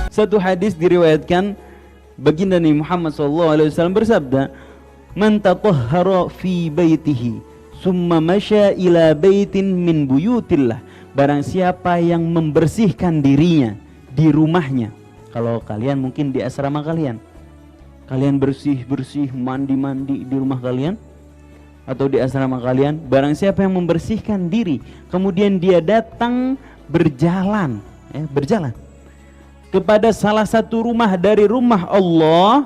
Satu hadis diriwayatkan baginda Nabi Muhammad SAW bersabda, "Man tatahhara fi baitihi, summa masya ila baitin min buyutillah." Barang siapa yang membersihkan dirinya di rumahnya. Kalau kalian mungkin di asrama kalian, kalian bersih-bersih, mandi-mandi di rumah kalian atau di asrama kalian. Barang siapa yang membersihkan diri, kemudian dia datang berjalan, berjalan kepada salah satu rumah dari rumah Allah,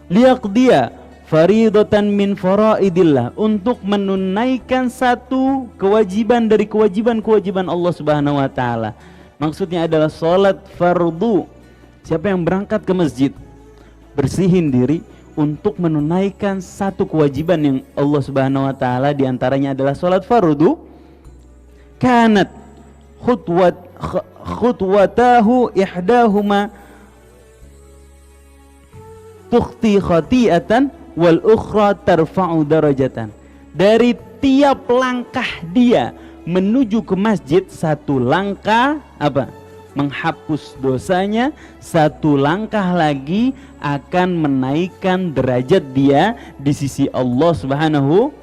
liyaqdiya faridatan min faraidillah, untuk menunaikan satu kewajiban dari kewajiban-kewajiban Allah Subhanahu wa taala. Maksudnya adalah salat fardu. Siapa yang berangkat ke masjid, bersihin diri untuk menunaikan satu kewajiban yang Allah Subhanahu wa taala, di antaranya adalah salat fardu, kanat khutwatahu ihdahuma tukhti khati'atan wal ukhra tarfa'u darajatan. Dari tiap langkah dia menuju ke masjid, satu langkah menghapus dosanya, satu langkah lagi akan menaikkan derajat dia di sisi Allah Subhanahu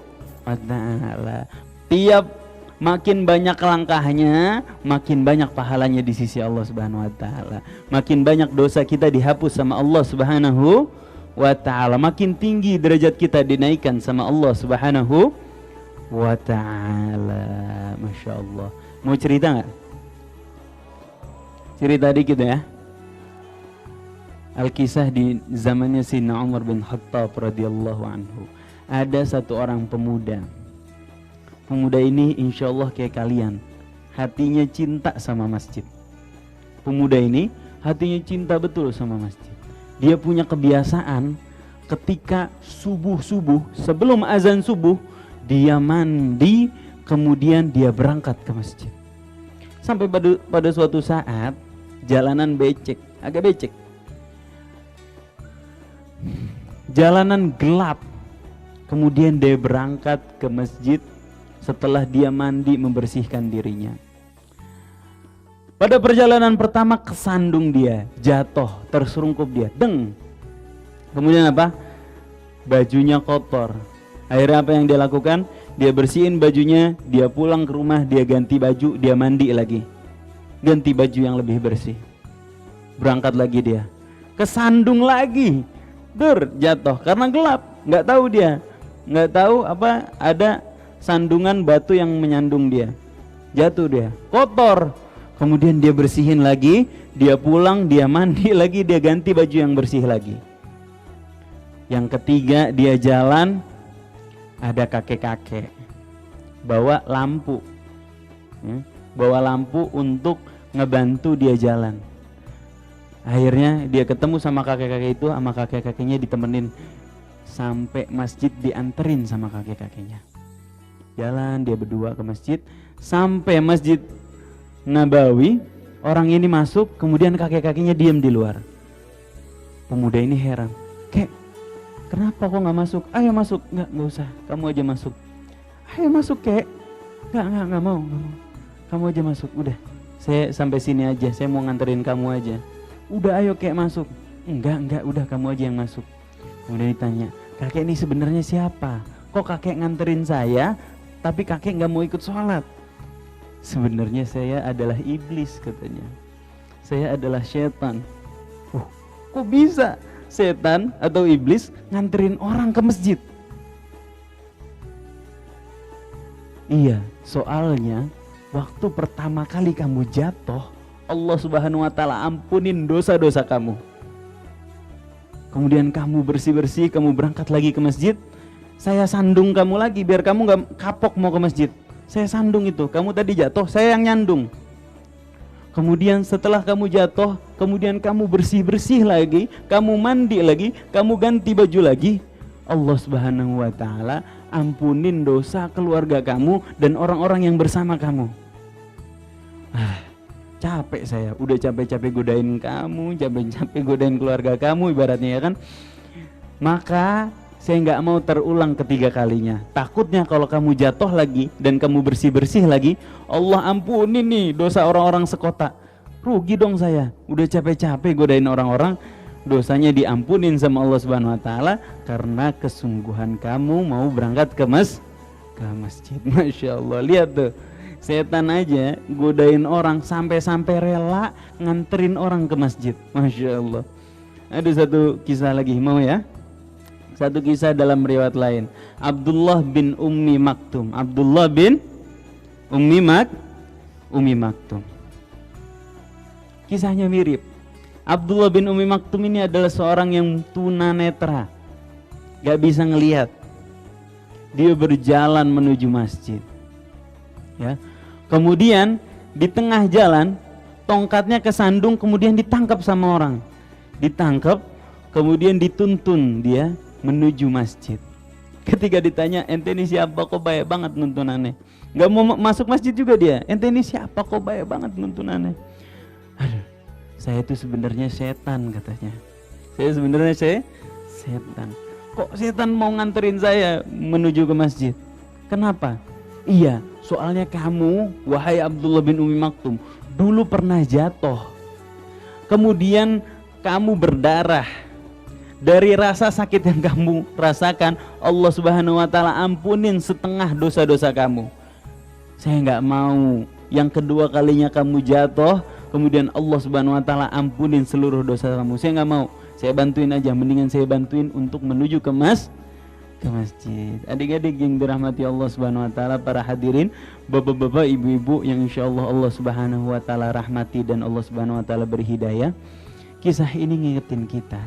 wa taala. Tiap makin banyak langkahnya, makin banyak pahalanya di sisi Allah Subhanahu wa taala. Makin banyak dosa kita dihapus sama Allah Subhanahu wa taala, makin tinggi derajat kita dinaikkan sama Allah Subhanahu wa taala. Masya Allah. Mau cerita nggak? Cerita dikit ya. Al-kisah di zamannya Sayyidina Umar bin Khattab radhiyallahu anhu. Ada satu orang pemuda. Pemuda ini insya Allah kayak kalian, hatinya cinta sama masjid. Pemuda ini hatinya cinta betul sama masjid. Dia punya kebiasaan ketika subuh-subuh, sebelum azan subuh, dia mandi, kemudian dia berangkat ke masjid. Sampai pada suatu saat jalanan becek, agak becek. Jalanan gelap. Kemudian dia berangkat ke masjid setelah dia mandi, membersihkan dirinya. Pada perjalanan pertama kesandung dia, jatuh, terserungkup dia, deng. Kemudian apa? Bajunya kotor. Akhirnya apa yang dia lakukan? Dia bersihin bajunya, dia pulang ke rumah, dia ganti baju, dia mandi lagi, ganti baju yang lebih bersih. Berangkat lagi dia, kesandung lagi, jatuh karena gelap, nggak tahu dia, nggak tahu apa ada sandungan batu yang menyandung dia, jatuh dia, kotor. Kemudian dia bersihin lagi, dia pulang, dia mandi lagi, dia ganti baju yang bersih lagi. Yang ketiga dia jalan, ada kakek-kakek bawa lampu, bawa lampu untuk ngebantu dia jalan. Akhirnya dia ketemu sama kakek-kakek itu, sama kakek-kakeknya ditemenin sampai masjid, dianterin sama kakek-kakeknya. Jalan dia berdua ke masjid, sampai Masjid Nabawi, orang ini masuk, kemudian kakek-kakeknya diam di luar. Pemuda ini heran, "Kek, kenapa kok nggak masuk? Ayo masuk." Nggak usah, kamu aja masuk." "Ayo masuk, Kek." Nggak mau. Kamu aja masuk, udah. Saya sampai sini aja, saya mau nganterin kamu aja. "Udah ayo Kek masuk." Enggak, udah kamu aja yang masuk." Kemudian ditanya, "Kakek ini sebenarnya siapa? Kok kakek nganterin saya, tapi kakek nggak mau ikut sholat?" "Sebenarnya saya adalah iblis," katanya. "Saya adalah setan." Kok bisa setan atau iblis nganterin orang ke masjid? Iya, soalnya waktu pertama kali kamu jatuh, Allah Subhanahu wa taala ampunin dosa-dosa kamu. Kemudian kamu bersih-bersih, kamu berangkat lagi ke masjid, saya sandung kamu lagi biar kamu gak kapok mau ke masjid. Saya sandung itu, kamu tadi jatuh, saya yang nyandung. Kemudian setelah kamu jatuh, kemudian kamu bersih-bersih lagi, kamu mandi lagi, kamu ganti baju lagi, Allah Subhanahu wa taala ampunin dosa keluarga kamu dan orang-orang yang bersama kamu. Capek saya, udah capek-capek godain kamu, capek-capek godain keluarga kamu ibaratnya ya kan. Maka saya nggak mau terulang ketiga kalinya. Takutnya kalau kamu jatuh lagi dan kamu bersih-bersih lagi, Allah ampuni nih dosa orang-orang sekota. rugi dong saya. Udah capek-capek godain orang-orang, dosanya diampunin sama Allah Subhanahu wa taala karena kesungguhan kamu mau berangkat ke masjid. Masya Allah, lihat tuh, setan aja godain orang sampai rela nganterin orang ke masjid. Masya Allah. Ada satu kisah lagi, mau ya? Satu kisah dalam riwayat lain, Abdullah bin Ummi Maktum. Abdullah bin Ummi Maktum. Kisahnya mirip. Abdullah bin Ummi Maktum ini adalah seorang yang tunanetra, gak bisa ngelihat. Dia berjalan menuju masjid, ya. Kemudian di tengah jalan tongkatnya kesandung, kemudian ditangkap sama orang. Ditangkap, kemudian dituntun dia menuju masjid. Ketika ditanya, ente ini siapa kok baik banget nuntunannya? Gak mau masuk masjid juga dia. Ente ini siapa kok baik banget nuntunannya? Aduh, saya itu sebenarnya setan katanya. Saya sebenarnya setan. Kok setan mau nganterin saya menuju ke masjid? Kenapa? Iya, soalnya kamu, wahai Abdullah bin Ummi Maktum, dulu pernah jatuh. Kemudian kamu berdarah. Dari rasa sakit yang kamu rasakan, Allah Subhanahu wa taala ampunin setengah dosa-dosa kamu. Saya nggak mau yang kedua kalinya kamu jatuh, kemudian Allah Subhanahu wa taala ampunin seluruh dosa kamu. Saya nggak mau. Saya bantuin aja, mendingan saya bantuin untuk menuju ke masjid. Adik-adik yang dirahmati Allah Subhanahu wa taala, para hadirin, bapak-bapak, ibu-ibu yang insyaallah Allah Subhanahu wa taala rahmati dan Allah Subhanahu wa taala beri hidayah. Kisah ini ngingetin kita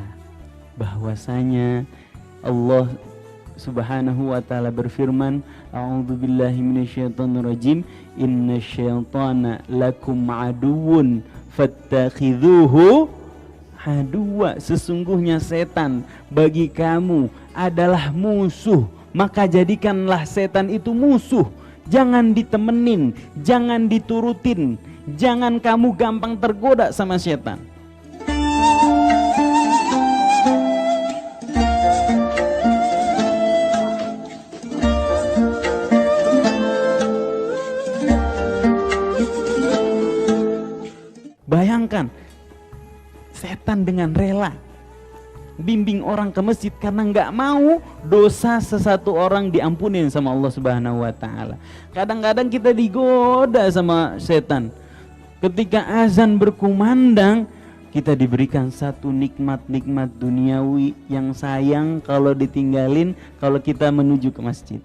bahwasanya Allah Subhanahu wa taala berfirman, a'udzubillahi minasyaitonirrajim, innasyaitana lakum aduwwun fattakhidhuhu aduwa. Sesungguhnya setan bagi kamu adalah musuh, maka jadikanlah setan itu musuh. Jangan ditemenin, jangan diturutin, jangan kamu gampang tergoda sama setan. Bayangkan, setan dengan rela bimbing orang ke masjid karena nggak mau dosa sesatu orang diampunin sama Allah Subhanahu wa taala. Kadang-kadang kita digoda sama setan. Ketika azan berkumandang, kita diberikan satu nikmat-nikmat duniawi yang sayang kalau ditinggalin kalau kita menuju ke masjid.